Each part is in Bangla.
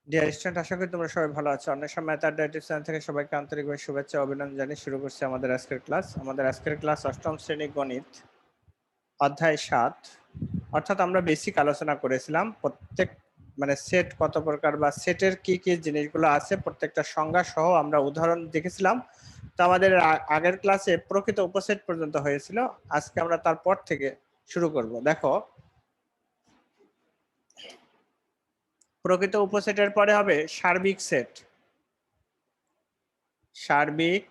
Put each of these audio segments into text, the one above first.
ডিয়ার স্টুডেন্ট, আশা করি তোমরা সবাই ভালো আছো। অনেক সময় ম্যাথ আড্ডা ইউটিউব চ্যানেল থেকে সবাইকে আন্তরিকভাবে শুভেচ্ছা ও অভিনন্দন জানিয়ে শুরু করছি আমাদের আজকের ক্লাস। আমাদের আজকের ক্লাস অষ্টম শ্রেণী গণিত অধ্যায় 7। অর্থাৎ আমরা বেসিক আলোচনা করেছিলাম প্রত্যেক সেট কত প্রকার বা সেটের কি কি জিনিসগুলো আছে প্রত্যেকটা সংজ্ঞা সহ আমরা উদাহরণ দেখেছিলাম। তো আমাদের আগের ক্লাসে প্রকৃত উপসেট পর্যন্ত হয়েছিল। আজকে আমরা তারপর থেকে শুরু করব। দেখো, প্রকৃত উপসেটের পরে হবে সার্বিক সেট। সার্বিক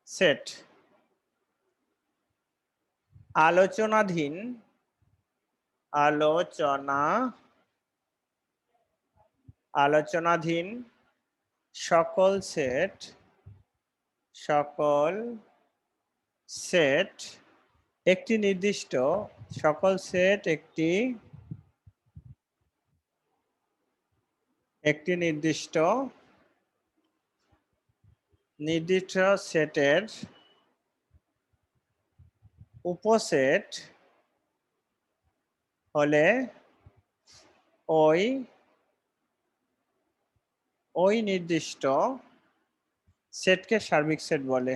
সেট আলোচনাধীন আলোচনাধীন সকল সেট একটি নির্দিষ্ট নির্দিষ্ট সেটের উপসেট হলে ওই নির্দিষ্ট সেটকে সার্বিক সেট বলে।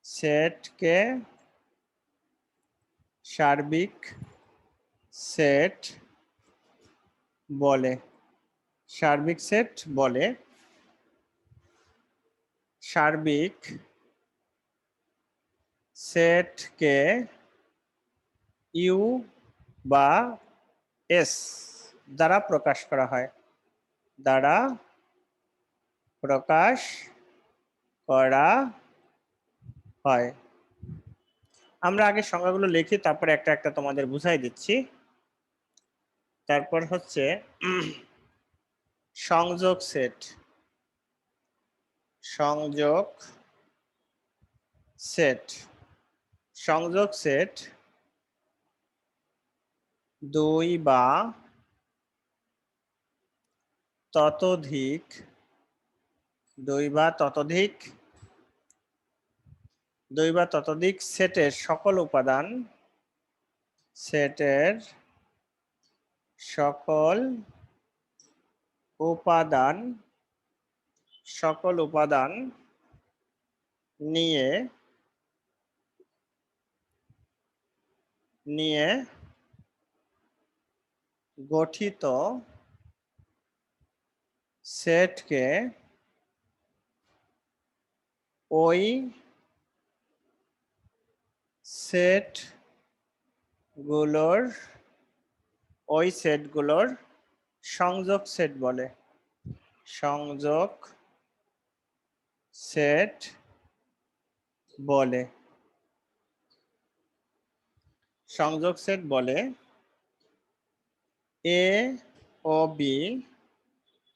সেটকে সার্বিক সেট বলে। সার্বিক সেট বলে। সার্বিক সেটকে ইউ বা এস দ্বারা প্রকাশ করা হয়। আমরা আগে সংজ্ঞাগুলো লিখি, তারপরে একটা একটা তোমাদের বুঝাই দিচ্ছি। তারপর হচ্ছে সংযোগ সেট। সংযোগ সেট দুই বা ততোধিক সেটের সকল উপাদান নিয়ে গঠিত সেটকে ওই সেটগুলোর সংযোগ সেট বলে। সংযোগ সেট বলে এ ও বি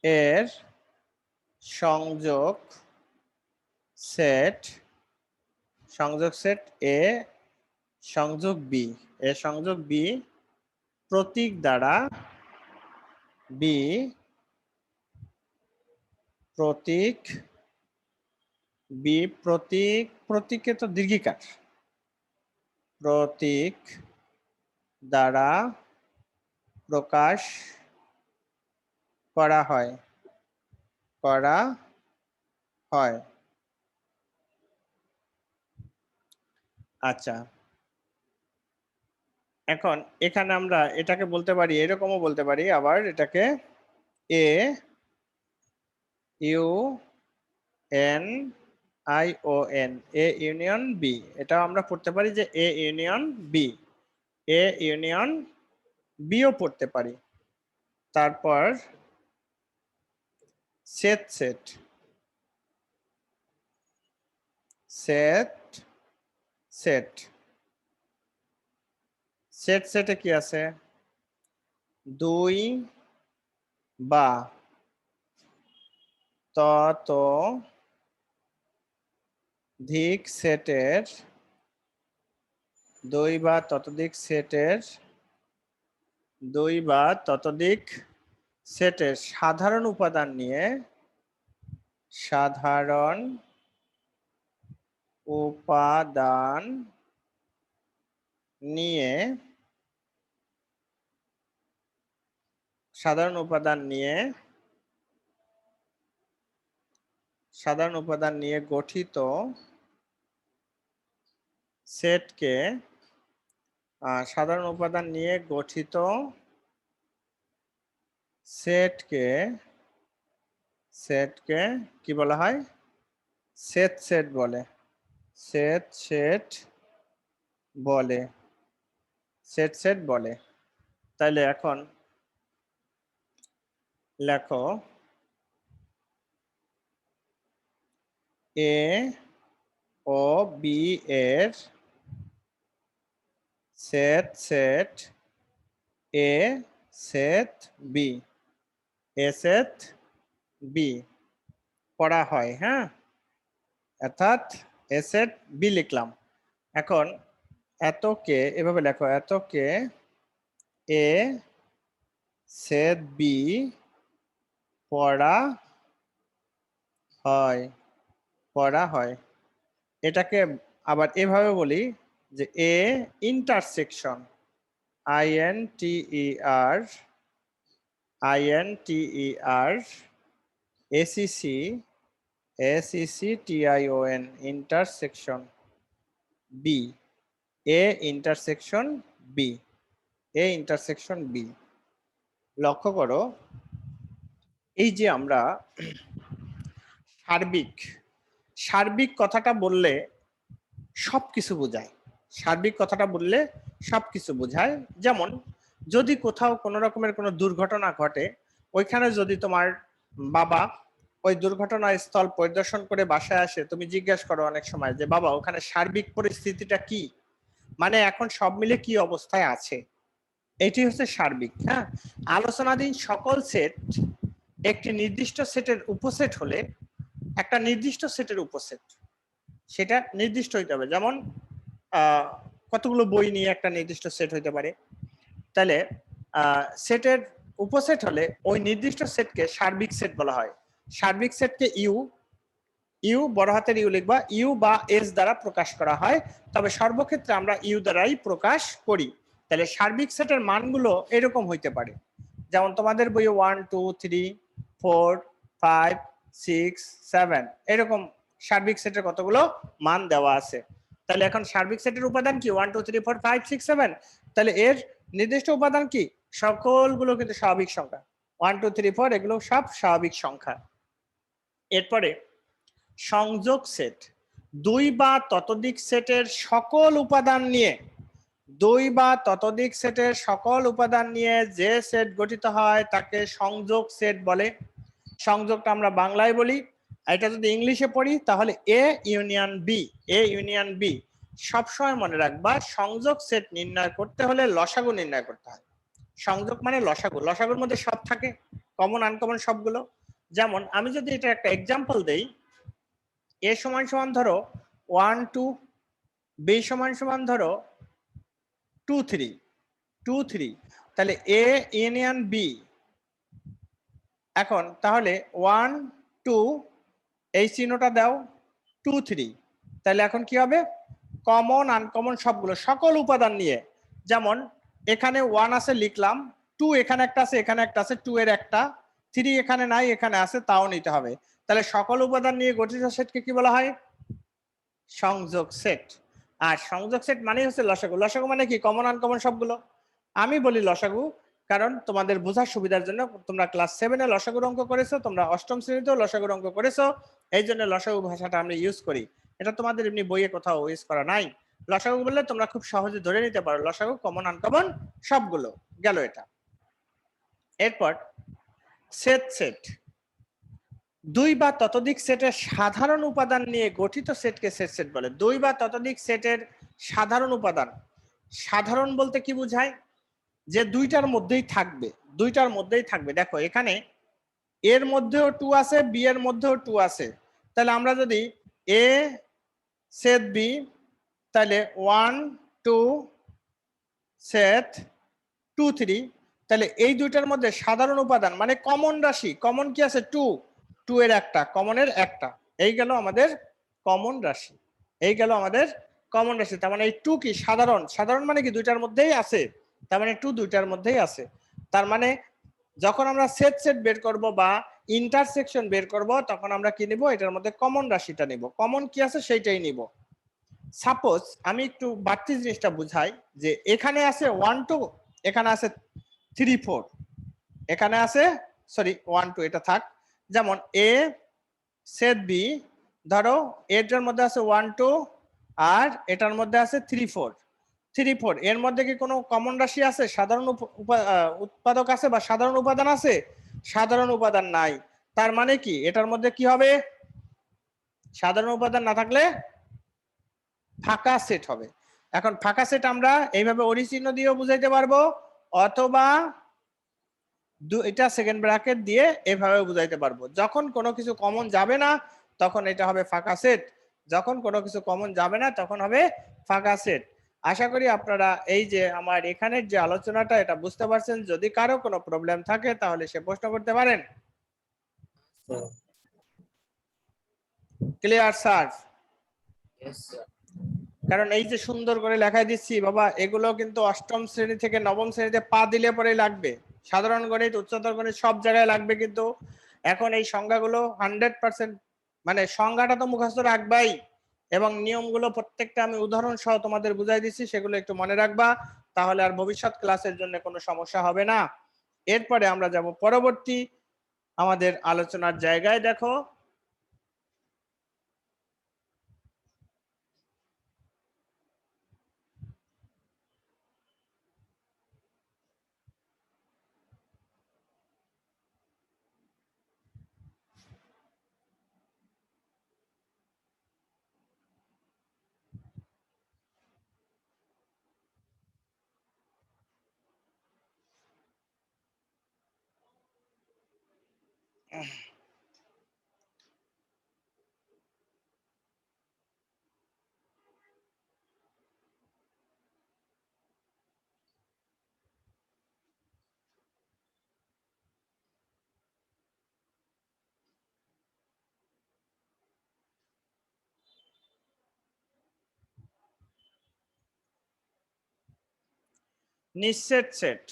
এর সংযোগ সেট এ সংযোগ বি প্রতীক দ্বারা প্রতীকে তো দীর্ঘিকার, প্রতীক দ্বারা প্রকাশ করা হয়। আচ্ছা, এখন এখানে আমরা এটাকে বলতে পারি, এরকমও বলতে পারি, আবার এটাকে A U N I O N, A union B. এটাও আমরা পড়তে পারি যে এ ইউনিয়ন বিও পড়তে পারি। তারপর সেটে কি আছে? দুই বা ততোধিক সেটের সাধারণ উপাদান নিয়ে সাধারণ উপাদান নিয়ে গঠিত সেটকে সাধারণ উপাদান নিয়ে গঠিত সেটকে কি বলা হয়? সেট বলে। সেট বলে। তাহলে এখন লেখো এ ও বি এর সেট এ সেট বি পড়া হয়। হ্যাঁ, অর্থাৎ এ সেট বি লিখলাম। এখন এতকে এভাবে লেখো, এতকে এ সেট বি পড়া হয়। এটাকে আবার এভাবে বলি যে A intersection INTER ACCTION intersection B, A intersection B. লক্ষ্য করো, এই যে আমরা সার্বিক কথাটা বললে সবকিছু বোঝায়। যেমন যদি কোথাও কোনো রকমের কোনো দুর্ঘটনা ঘটে, ওইখানে যদি তোমার বাবা ওই দুর্ঘটনা স্থল পরিদর্শন করে বাসায় আসে, তুমি জিজ্ঞেস করো অনেক সময় যে বাবা ওখানে সার্বিক পরিস্থিতিটা কি, মানে এখন সব মিলে কি অবস্থায় আছে, এটি হচ্ছে সার্বিক। হ্যাঁ, আলোচনাধীন সকল সেট একটি নির্দিষ্ট সেটের উপসেট হলে একটা নির্দিষ্ট সেটের উপসেট সেটা নির্দিষ্ট হইতে হবে। যেমন কতগুলো বই নিয়ে একটা নির্দিষ্ট সেট হইতে পারে। তাহলে সেটের উপসেট হলে ওই নির্দিষ্ট সেটকে সার্বিক সেট বলা হয়। সার্বিক সেটকে ইউ বড় হাতের ইউ লিখবা, ইউ বা এস দ্বারা প্রকাশ করা হয়, তবে সর্বক্ষেত্রে আমরা ইউ দ্বারাই প্রকাশ করি। তাহলে সার্বিক সেটের মানগুলো এরকম হইতে পারে, যেমন তোমাদের বইয়ে 1 2 3 4 5 6 7 এরকম সার্বিক সেটের কতগুলো মান দেওয়া আছে। তাহলে এখন সার্বিক সেটের উপাদান কি? 1 2 3 4 5 6 7। তাহলে এর নির্দিষ্ট উপাদান কি? সকলগুলো কিন্তু স্বাভাবিক সংখ্যা। 1 2 3 4 এগুলো সব স্বাভাবিক সংখ্যা। এরপরে সংযোগ সেট, দুই বা ততোধিক সেটের সকল উপাদান নিয়ে যে সেট গঠিত হয় তাকে সংযোগ সেট বলে। সংযোগটা আমরা বাংলায় বলি, এটা যদি ইংলিশে পড়ি তাহলে এ ইউনিয়ন বি। সবসময় মনে রাখবা, সংযোগ সেট নির্ণয় করতে হলে লসাগু নির্ণয় করতে হয়। সংযোগ মানে লসাগুর মধ্যে সব থাকে, কমন আনকমন সবগুলো। যেমন আমি যদি এটা একটা এক্সাম্পল দেই, এ সমান সমান ধরো 1 2, বি সমান সমান ধরো 2 3, তাহলে এ ইউনিয়ন বি। এখন তাহলে 1 2 এই চিহ্নটা দাও, 2 3, তাহলে এখন কি হবে? কমন আনকমন সবগুলো সকল উপাদান নিয়ে। যেমন এখানে 1 আছে লিখলাম, 2 এখানে একটা আছে, এখানে একটা আছে, 2 এর একটা, 3 এখানে নাই, এখানে আছে, তাও নিতে হবে। তাহলে সকল উপাদান নিয়ে গঠিত সেটকে কি বলা হয়? সংযোগ সেট। আর সংযোগ সেট মানে হচ্ছে লসাগু। লসাগু মানে কি? কমন আনকমন সবগুলো। আমি বলি লসাগু কারণ তোমাদের বোঝার সুবিধার জন্য। তোমরা ক্লাস 7-এ লসাগুর অঙ্ক করেছো, তোমরা অষ্টম শ্রেণীতেও লসাগুর অঙ্ক করেছো, এই জন্য লসাগু ভাষাটা আমরা ইউজ করি। এটা তোমাদের এমনি বইয়ে কোথাও ইউজ করা নাই। লসাগু বললে তোমরা খুব সহজে ধরে নিতে পারো লসাগু কমন আনকমন সবগুলো গেল এটা। এরপর সেট, দুই বা ততোধিক সেটের সাধারণ উপাদান নিয়ে গঠিত সেটকে সেট বলে। দুই বা ততোধিক সেটের সাধারণ উপাদান, সাধারণ বলতে কি বোঝায়? যে দুইটার মধ্যেই থাকবে। দেখো এখানে এর মধ্যেও 2 আছে, বি এর মধ্যেও 2 আছে। তাহলে আমরা যদি এ সেট বি, তাহলে 1 2 সেট 2 3, তাহলে এই দুইটার মধ্যে সাধারণ উপাদান মানে কমন রাশি, কমন কি আছে? 2 এর একটা, কমনের একটা, এই গেল আমাদের কমন রাশি। তার মানে এই 2 কি? সাধারণ মানে কি? দুইটার মধ্যেই আছে, তার মানে 2 দুইটার মধ্যেই আছে। তার মানে যখন আমরা সেট সেট বের করব বা ইন্টারসেকশন বের করব তখন আমরা কি নিব, এটার মধ্যে কমন রাশিটা নিব, কমন কি আছে সেইটাই নিব। সাপোজ আমি একটু বাড়তি জিনিসটা বুঝাই, যে এখানে আছে 1 2, এখানে আছে 3 4, এখানে আছে সরি 1 2, এটা থাক। যেমন এ সেট বি, ধরো এটার মধ্যে আছে 1 2 আর এটার মধ্যে আছে 3 4, 3 4 এর মধ্যে কি কোনো কমন রাশি আছে, সাধারণ উৎপাদক আছে বা সাধারণ উপাদান আছে? সাধারণ উপাদান নাই। তার মানে কি এটার মধ্যে কি হবে, সাধারণ উপাদান না থাকলে ফাঁকা সেট হবে। এখন ফাঁকা সেট আমরা এইভাবে অরিচিহ্ন দিয়েও বুঝাইতে পারবো, অথবা এটা সেকেন্ড ব্র্যাকেট দিয়ে এভাবে বুঝাইতে পারবো। যখন কোনো কিছু কমন যাবে না তখন এটা হবে ফাঁকা সেট, যখন কোনো কিছু কমন যাবে না তখন হবে ফাঁকা সেট। আশা করি আপনারা এই যে আমার এখানের যে আলোচনাটা এটা বুঝতে পারছেন। যদি কারো কোনো প্রবলেম থাকে তাহলে সে প্রশ্ন করতে পারেন। Clear sir? কারণ এই যে সুন্দর করে লেখাই দিচ্ছি বাবা, এগুলো কিন্তু অষ্টম শ্রেণী থেকে নবম শ্রেণীতে পা দিলে পরে লাগবে। সাধারণ গণিত, উচ্চতর গণিত সব জায়গায় লাগবে, কিন্তু এখন এই সংজ্ঞাগুলো 100% মানে সংজ্ঞাটা তো মুখস্থ রাখবাই, এবং নিয়মগুলো প্রত্যেকটা আমি উদাহরণ সহ তোমাদের বুঝাই দিচ্ছি, সেগুলো একটু মনে রাখবা, তাহলে আর ভবিষ্যৎ ক্লাসের জন্য কোনো সমস্যা হবে না। এরপরে আমরা যাব পরবর্তী আমাদের আলোচনার জায়গায়। দেখো নিঃসেট সেট,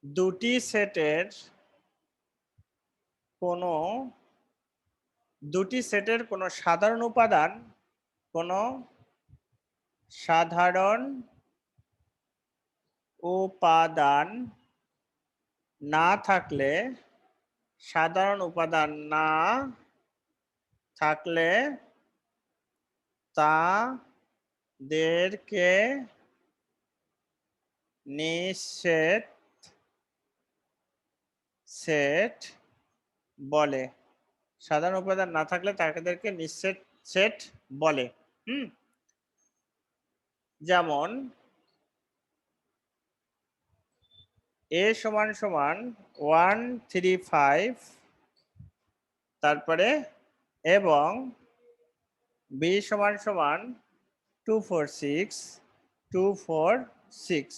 দুটি সেটের কোনো সাধারণ উপাদান না থাকলে, সাধারণ উপাদান না থাকলে তাদেরকে নিঃসেট সেট বলে। সাধারণ উপাদান না থাকলে তাদেরকে নিঃসেট সেট বলে। যেমন a সমান সমান 1 3 5, তারপরে এবং b সমান সমান 2 4 6 2 4 6,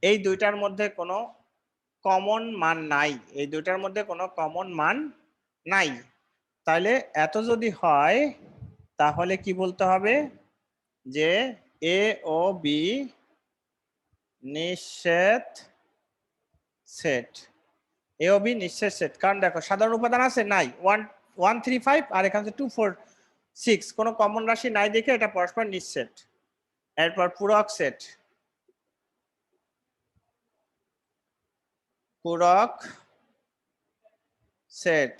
এই দুইটার মধ্যে কোনো কমন মান নাই, এই দুইটার মধ্যে কোনো কমন মান নাই। তাহলে এত যদি হয় তাহলে কি বলতে হবে, যে এ ও বি নিঃসেট সেট, এ ও বি নিঃসেট সেট। কারণ দেখো সাধারণ উপাদান আছে নাই, 1 1 3 5 আর এখানে 2 4 6, কোনো কমন রাশি নাই দেখে এটা পরস্পর নিঃসেট। এরপর পূরক সেট, পূরক সেট,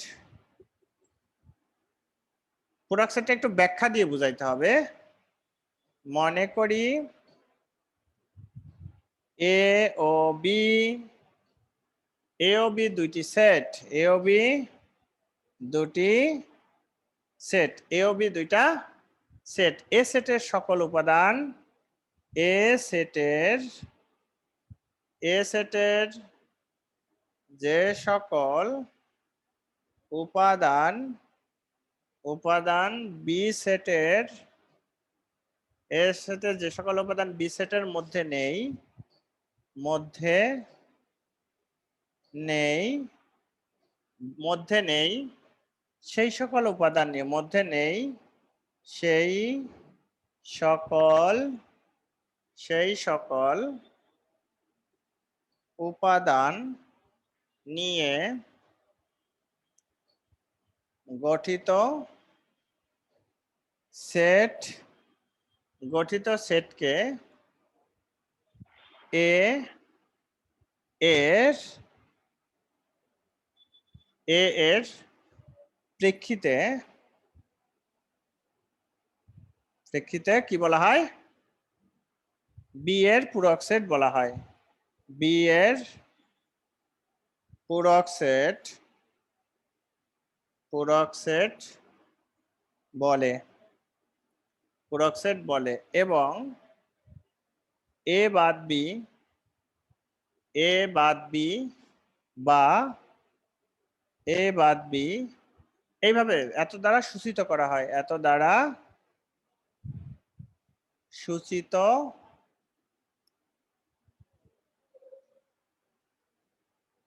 পূরক সেটটা একটু ব্যাখ্যা দিয়ে বুঝাইতে হবে। মনে করি এ ও বি, এ ও বি দুইটি সেট, এ ও বি দুটি সেট, এ ও বি দুইটা সেট, এ সেটের সকল উপাদান, এ সেটের যে সকল উপাদান বি সেটের, এ সেটের যে সকল উপাদান বি সেটের মধ্যে নেই সেই সকল উপাদান নিয়ে, মধ্যে নেই সেই সকল উপাদান নিয়ে গঠিত সেটকে এ এর প্রেক্ষিতে কি বলা হয়? বি এর পূরক সেট বলা হয়। বি এর পূরক সেট বলে এবং এ বাদ বি বা এ বাদ বি এইভাবে এত দ্বারা সূচিত করা হয়। এত দ্বারা সূচিত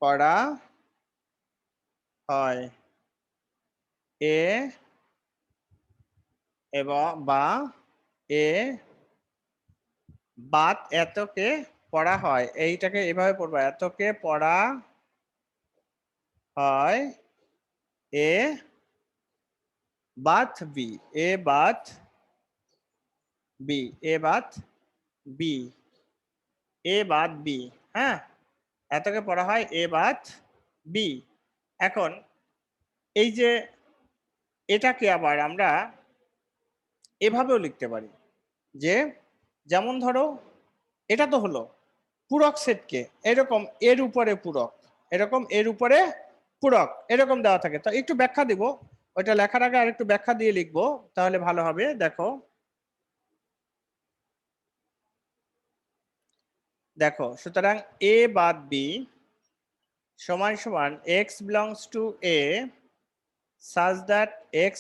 করা হয়। এ এবং বা এ বাদ এতকে পড়া হয়। এইটাকে এভাবে পড়বা, এতকে পড়া হয় এ বাদ বি। এ বাদ বি এ বাদ বি এ বাদ বি। হ্যাঁ, এতকে পড়া হয় এ বাদ বি। এখন এই যে এটাকে আবার আমরা এভাবেও লিখতে পারি যে, যেমন ধরো এটা তো হলো পূরক সেটকে এরকম এর উপরে পূরক, এরকম এর উপরে পূরক এরকম দেওয়া থাকে। তো একটু ব্যাখ্যা দিব, ওইটা লেখার আগে আর একটু ব্যাখ্যা দিয়ে লিখবো, তাহলে ভালো হবে। দেখো সুতরাং এ বাদ বি সমান সমান x belongs to A such that x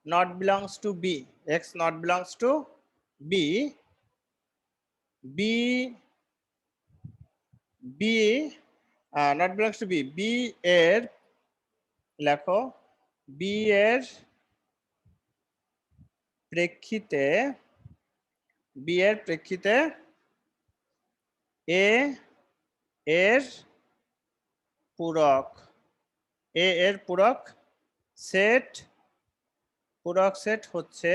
not belongs to b, x not belongs to b, b not belongs to b, b এর লেখো b এর প্রেক্ষিতে এ এর পূরক সেট হচ্ছে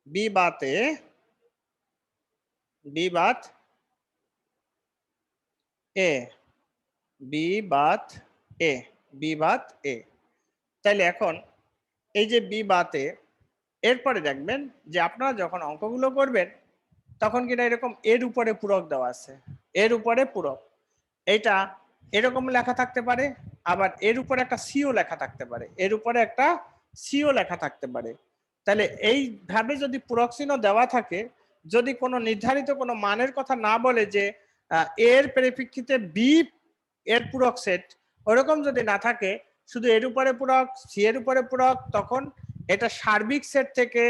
বি বাত এ। তাইলে এখন এই যে বি বাতে, এরপরে দেখবেন যে আপনারা যখন অঙ্কগুলো করবেন তখন কিনা এরকম এর উপরে পূরক দেওয়া আছে, এর উপরে পূরক। এটা এরকম লেখা থাকতে পারে, আবার এর উপরে একটা সিও লেখা থাকতে পারে, তাহলে এইভাবে যদি পূরক চিহ্ন দেওয়া থাকে, যদি কোনো নির্ধারিত কোনো মানের কথা না বলে যে এর পরিপ্রেক্ষিতে বি এর পূরক সেট, ওরকম যদি না থাকে, শুধু এর উপরে পূরক সি এর উপরে পূরক, তখন এটা সার্বিক সেট থেকে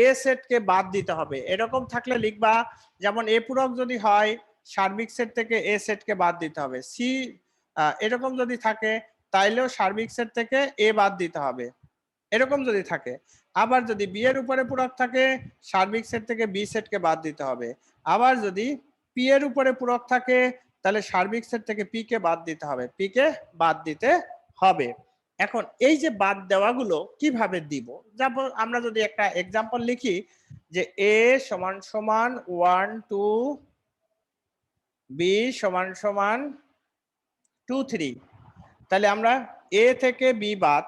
এ সেটকে বাদ দিতে হবে। এরকম থাকলে লিখবা, যেমন এ পূরক যদি হয় সার্বিক সেট থেকে এ সেটকে বাদ দিতে হবে। সি এরকম যদি থাকে তাইলেও সার্বিক সেট থেকে এ বাদ দিতে হবে, এরকম যদি থাকে। আবার যদি বি এর উপরে পূরক থাকে সার্বিক সেট থেকে বি সেটকে বাদ দিতে হবে। আবার যদি পি এর উপরে পূরক থাকে তাহলে সার্বিক সেট থেকে পি কে বাদ দিতে হবে। এখন এই যে বাদ দেওয়াগুলো কিভাবে দিব, যেমন আমরা যদি একটা এক্সাম্পল লিখি যে এ সমান সমান 1 2, বি সমান সমান 2 3, তাহলে আমরা এ থেকে বি বাদ,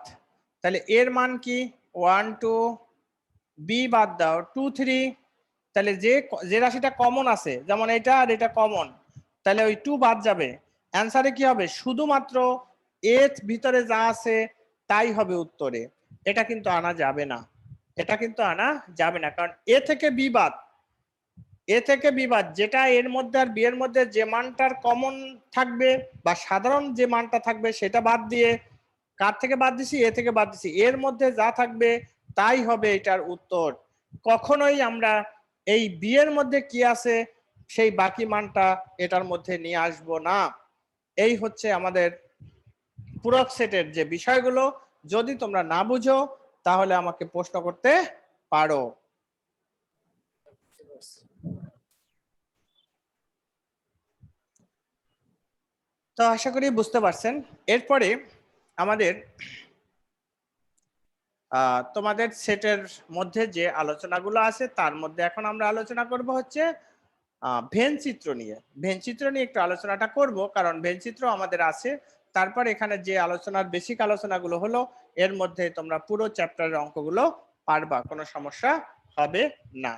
তাহলে এর মান কি 1 2, বি বাদ দাও 2 3, তাহলে যে রাশিটা কমন আছে, যেমন এটা আর এটা কমন, তাহলে ওই 2 বাদ যাবে। অ্যান্সারে কি হবে? শুধুমাত্র এর ভিতরে যা আছে তাই হবে উত্তরে। এটা কিন্তু আনা যাবে না, কারণ এ থেকে বি বাদ, যেটা এর মধ্যে আর বি এর মধ্যে যে মানটার কমন থাকবে বা সাধারণ যে মানটা থাকবে সেটা বাদ দিয়ে, কার থেকে বাদ দিছি? এ থেকে বাদ দিছি, এর মধ্যে যা থাকবে তাই হবে এটার উত্তর। কখনোই আমরা এই বি এর মধ্যে কি আছে সেই বাকি মানটা এটার মধ্যে নিয়ে আসব না। এই হচ্ছে আমাদের পূরক সেটের যে বিষয়গুলো। যদি তোমরা না বুঝো তাহলে আমাকে প্রশ্ন করতে পারো। তো আশা করি বুঝতে পারছেন। এরপরে আমাদের তোমাদের সেটের মধ্যে যে আলোচনাগুলো আছে তার মধ্যে এখন আমরা আলোচনা করব হচ্ছে ভেন চিত্র নিয়ে। ভেন চিত্র নিয়ে একটু আলোচনাটা করব, কারণ ভেন চিত্র আমাদের আছে। তারপর এখানে যে আলোচনার বেসিক আলোচনাগুলো হলো, এর মধ্যে তোমরা পুরো চ্যাপ্টারের অঙ্কগুলো পারবা, কোনো সমস্যা হবে না।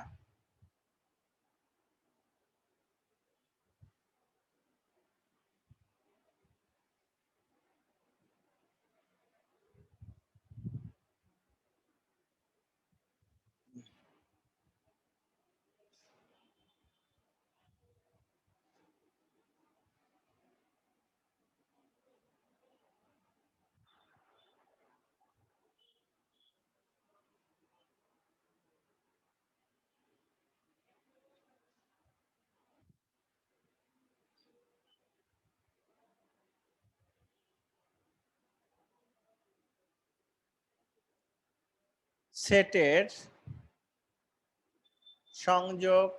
সেটের সংযোগ,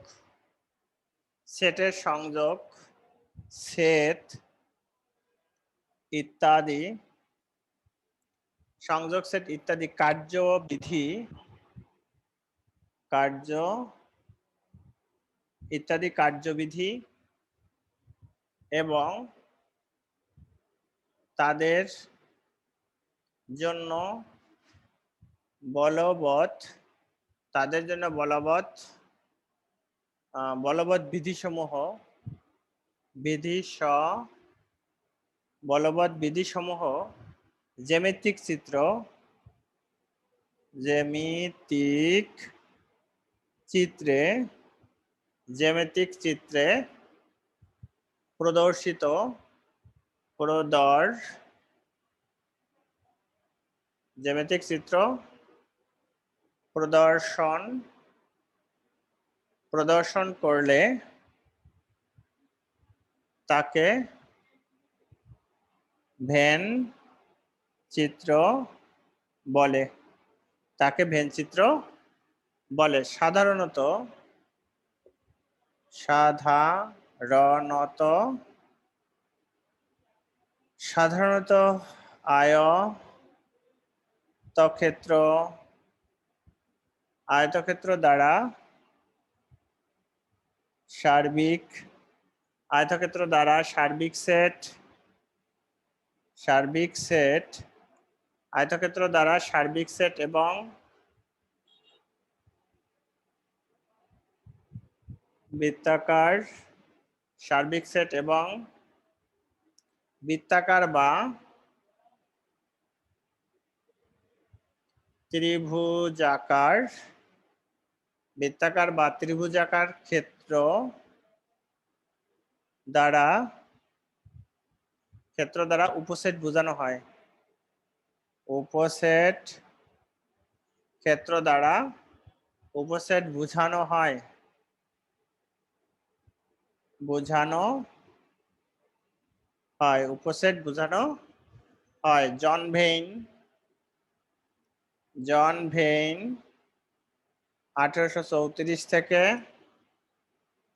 সেটের সংযোগ, সেট ইত্যাদি, সংযোগ সেট ইত্যাদি কার্যবিধি, কার্যবিধি এবং তাদের জন্য বলবৎ বিধিসমূহ, জ্যামিতিক চিত্রে প্রদর্শন করলে তাকে ভেন চিত্র বলে। সাধারণত আয়তক্ষেত্র দ্বারা সার্বিক সেট এবং বৃত্তাকার বা ত্রিভুজাকার ক্ষেত্র দ্বারা উপসেট বোঝানো হয়। ক্ষেত্র দ্বারা উপসেট বোঝানো হয়। জন ভেইন 1834 থেকে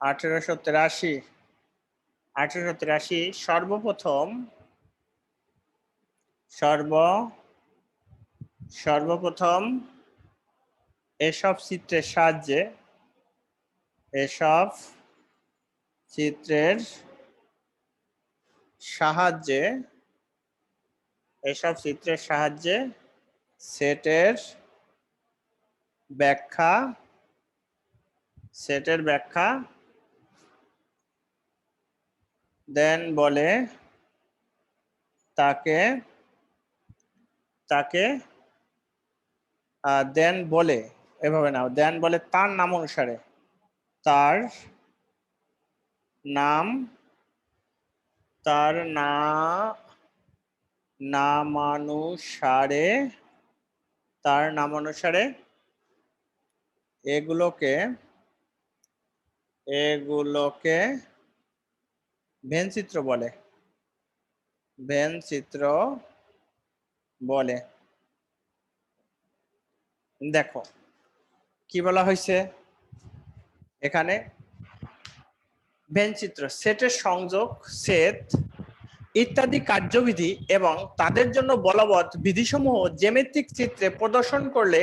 1883 সর্বপ্রথম এসব চিত্রের সাহায্যে সেটের ব্যাখ্যা দেন বলে তাকে তার নামানুসারে এগুলোকে ভেন চিত্র বলে। দেখো কি বলা হয়েছে এখানে, ভেন চিত্র সেটের সংযোগ, সেট ইত্যাদি কার্যবিধি এবং তাদের জন্য বলবৎ বিধিসমূহ জ্যামিতিক চিত্রে প্রদর্শন করলে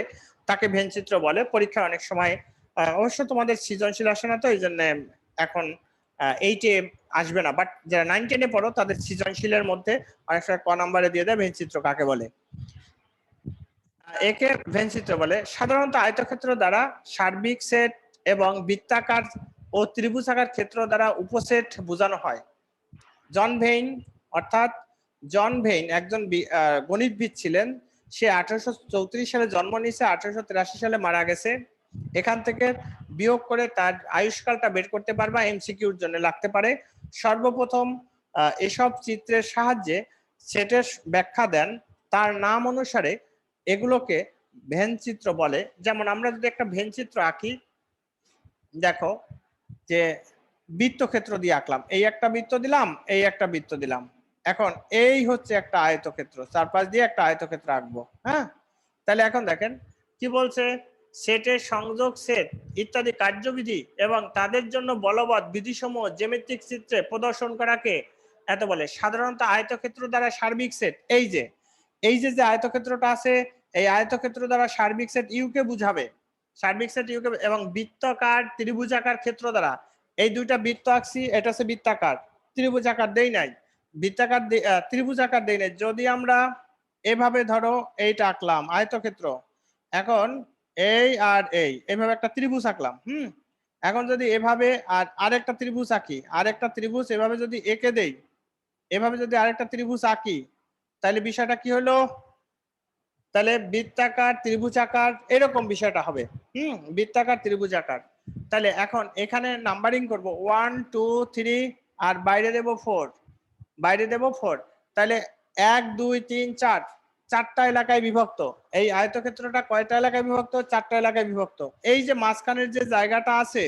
তাকে ভেনচিত্র বলে। পরীক্ষায় অনেক সময় অবশ্য তোমাদের সৃজনশীল আসে না, তো এই জন্য এখন 8 এ আসবে না, বাট যারা 9 10 এ পড়ো তাদের সৃজনশীলের মধ্যে অনেক সময় ক নাম্বারে দিয়ে দেয় ভেনচিত্র কাকে বলে। একে ভেনচিত্র বলে। সাধারণত আয়তক্ষেত্র দ্বারা সার্বিক সেট এবং বৃত্তাকার ও ত্রিভুজাকার ক্ষেত্র দ্বারা উপসেট বোঝানো হয়। জন ভেইন অর্থাৎ জন ভেইন একজন গণিতবিদ ছিলেন। সে 1834 সালে জন্ম নিয়েছে, 1883 সালে মারা গেছে। এখান থেকে বিয়োগ করে তার আয়ুষ্কালটা বের করতে পারবা, এমসিকিউর জন্য লাগতে পারে। সর্বপ্রথম এসব চিত্রের সাহায্যে সেটের ব্যাখ্যা দেন। তার নাম অনুসারে এগুলোকে ভেনচিত্র বলে। যেমন আমরা যদি একটা ভেনচিত্র আঁকি, দেখো যে বৃত্তক্ষেত্র দিয়ে আঁকলাম, এই একটা বৃত্ত দিলাম, এই একটা বৃত্ত দিলাম। এখন এই হচ্ছে একটা আয়তক্ষেত্র, চারপাশ দিয়ে একটা আয়তক্ষেত্র আঁকবো। হ্যাঁ, তাহলে এখন দেখেন কি বলছে, সেটের সংযোগ সেট ইত্যাদি কার্যবিধি এবং তাদের জন্য বলবৎ বিধিসমূহ জ্যামিতিক চিত্রে প্রদর্শন করাকে এত বলে। সাধারণত আয়তক্ষেত্র দ্বারা সার্বিক সেট, এই যে যে আয়তক্ষেত্রটা আছে, এই আয়তক্ষেত্র দ্বারা সার্বিক সেট ইউকে বুঝাবে, সার্বিক সেট ইউকে, এবং বৃত্তাকার ত্রিভুজাকার ক্ষেত্র দ্বারা, এই দুইটা বৃত্ত আঁকছি, এটা হচ্ছে বৃত্তাকার, ত্রিভুজাকার দেই নাই, বৃত্তাকার ত্রিভুজাকার দেই নাই। যদি আমরা এভাবে ধরো এইটা আঁকলাম আয়তক্ষেত্র, এখন এই আর এইভাবে একটা ত্রিভুজ আঁকলাম। এখন যদি এভাবে আর আরেকটা ত্রিভুজ আঁকি, আরেকটা ত্রিভুজ এভাবে যদি এঁকে দেই, এভাবে যদি আরেকটা ত্রিভুজ আঁকি, তাহলে বিষয়টা কি হলো, তাহলে বৃত্তাকার ত্রিভুজাকার এরকম বিষয়টা হবে। বৃত্তাকার ত্রিভুজাকার। তাহলে এখন এখানে নাম্বারিং করব 1 2 3 আর বাইরে দেব 4, বাইরে দেব 4। তাহলে 1 2 3 4, চারটা এলাকায় বিভক্ত। এই আয়তক্ষেত্রটা কয়টা এলাকায় বিভক্ত? চারটা এলাকায় বিভক্ত। এই যে মাঝখানের যে জায়গাটা আছে,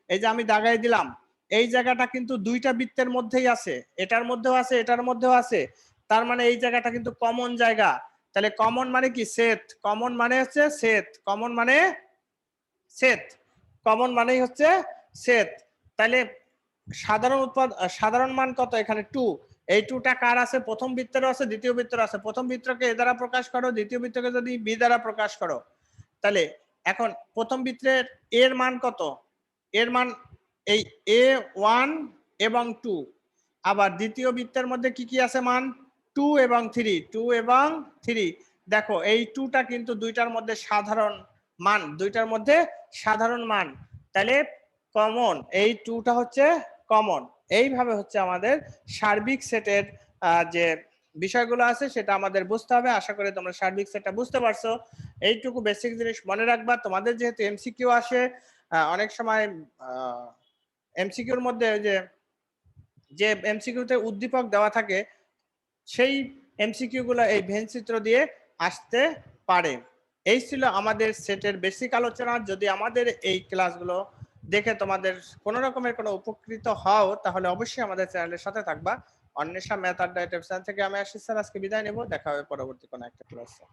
এই যে আমি দাগাই দিলাম, এই জায়গাটা কিন্তু দুইটা বৃত্তের মধ্যেই আছে, এটার মধ্যেও আছে, এটার মধ্যেও আছে। তার মানে এই জায়গাটা কিন্তু কমন জায়গা। তাহলে কমন মানে কি? সেট। কমন মানে হচ্ছে সেট, কমন মানে সেট, কমন মানেই হচ্ছে সেট। তাহলে সাধারণ মান কত? এখানে 2। এই 2টা কার আছে? প্রথম বৃত্তের আছে, দ্বিতীয় বৃত্তের আছে। প্রথম বৃত্তকে এ দ্বারা প্রকাশ করো, দ্বিতীয় বৃত্তকে যদি বি দ্বারা প্রকাশ করো। তাহলে এখন প্রথম বৃত্তের এর মান কত? এর মান এই a1 এবং 2। আবার দ্বিতীয় বৃত্তের মধ্যে কি কি আছে মান? 2 এবং 3, 2 এবং 3। দেখো এই 2টা কিন্তু দুইটার মধ্যে সাধারণ মান, দুইটার মধ্যে সাধারণ মান। তাহলে কমন, এই 2টা হচ্ছে কমন। এইভাবে হচ্ছে আমাদের সার্বিক সেটের যে বিষয়গুলো আছে সেটা আমাদের বুঝতে হবে। আশা করি তোমরা সার্বিক সেটটা বুঝতে পারছো। এইটুকু বেসিক জিনিস মনে রাখবা। তোমাদের যেহেতু এমসিকিউ আসে, অনেক সময় এমসিকিউর মধ্যে যে এমসিকিউতে উদ্দীপক দেওয়া থাকে, সেই এমসিকিউ গুলো এই ভেনচিত্র দিয়ে আসতে পারে। এই ছিল আমাদের সেটের বেসিক আলোচনা। যদি আমাদের এই ক্লাসগুলো দেখে তোমাদের কোনো রকমের কোনো উপকৃত হও, তাহলে অবশ্যই আমাদের চ্যানেলের সাথে থাকবা। অন্বেষা ম্যাথ আড্ডা ইউটিউব চ্যানেল থেকে আমি আশিস স্যার আজকে বিদায় নেব। দেখা হবে পরবর্তী কোনো একটা ক্লাসে।